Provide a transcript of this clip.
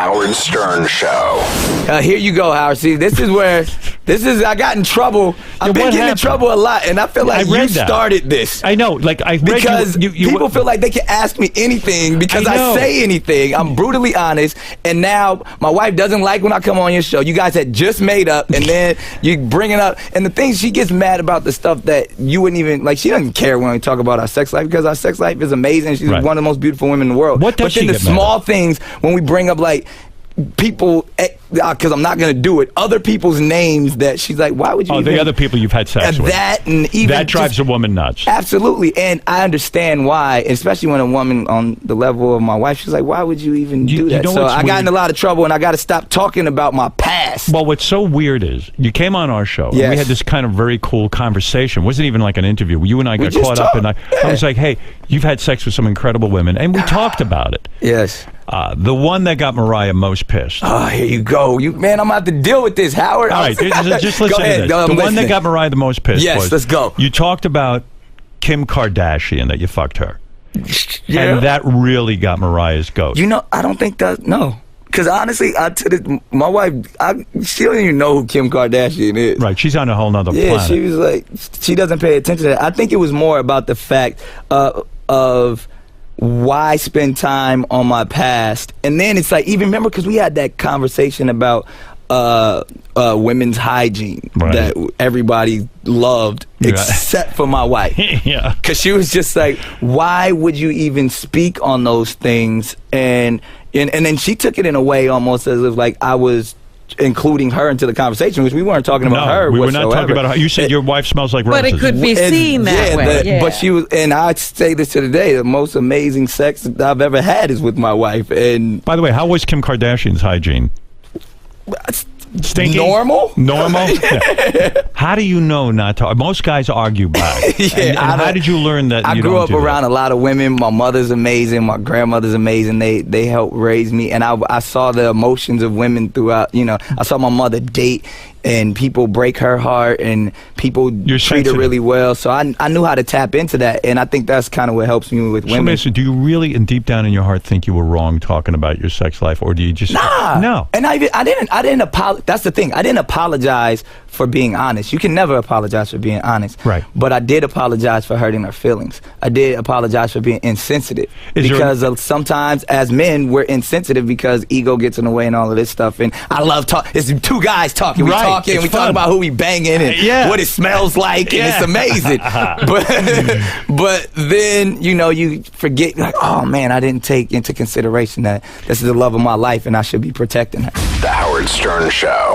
Howard Stern Show. Here you go, Howard. See, I got in trouble. I've been getting in trouble a lot, and I feel like you started this. I know. Like, I read because people feel like they can ask me anything because I say anything. I'm brutally honest, and now my wife doesn't like when I come on your show. You guys had just made up, and then you bring it up. And the thing, she gets mad about the stuff that you wouldn't even, like, she doesn't care when we talk about our sex life because our sex life is amazing. She's one of the most beautiful women in the world. What does she get mad But then the small things, when we bring up, like, people, because I'm not going to do it, other people's names that she's like, why would you the other people you've had sex with. That drives a woman nuts. Absolutely. And I understand why, especially when a woman on the level of my wife, she's like, why would you even do that? So I got in a lot of trouble, and I got to stop talking about my past. Well, what's so weird is you came on our show, and we had this kind of very cool conversation. It wasn't even like an interview. You and I got caught up, and I was like, hey, you've had sex with some incredible women, and we talked about it. Yes. The one that got Mariah most pissed. Oh, here you go. Man, I'm going to have to deal with this, Howard. All right, just listen to this. The one that got Mariah the most pissed was... let's go. You talked about Kim Kardashian, that you fucked her. Yeah. And that really got Mariah's goat. You know, I don't think that... No. Because honestly, my wife, she don't even know who Kim Kardashian is. Right, she's on a whole nother planet. Yeah, she was like... She doesn't pay attention to that. I think it was more about the fact of... why spend time on my past? And then it's like, even remember, because we had that conversation about women's hygiene that everybody loved except for my wife. Yeah. Because she was just like, why would you even speak on those things? And then she took it in a way almost as if like I was including her into the conversation, which we weren't talking about her. We were not talking about her. You said your wife smells like roses. But it could be seen that way. But she was, and I say this to the day, the most amazing sex that I've ever had is with my wife. And by the way, how was Kim Kardashian's hygiene? Stinky? Normal? Yeah. How do you know not to? Most guys argue back. And how did you learn that? I grew up around a lot of women. My mother's amazing. My grandmother's amazing. They helped raise me, and I saw the emotions of women throughout. You know, I saw my mother date, and people break her heart, and people treat her really well. So I knew how to tap into that, and I think that's kind of what helps me with women. So, do you really, and deep down in your heart, think you were wrong talking about your sex life, or do you just no? And I didn't apologize. That's the thing. I didn't apologize for being honest. You can never apologize for being honest. Right. But I did apologize for hurting her feelings. I did apologize for being insensitive. Because sometimes as men, we're insensitive because ego gets in the way and all of this stuff. And I love talking. It's two guys talking. We talking. We talk about who we banging and what it smells like. And it's amazing. But then, you know, you forget, like, oh, man, I didn't take into consideration that this is the love of my life and I should be protecting her. The Howard Stern Show.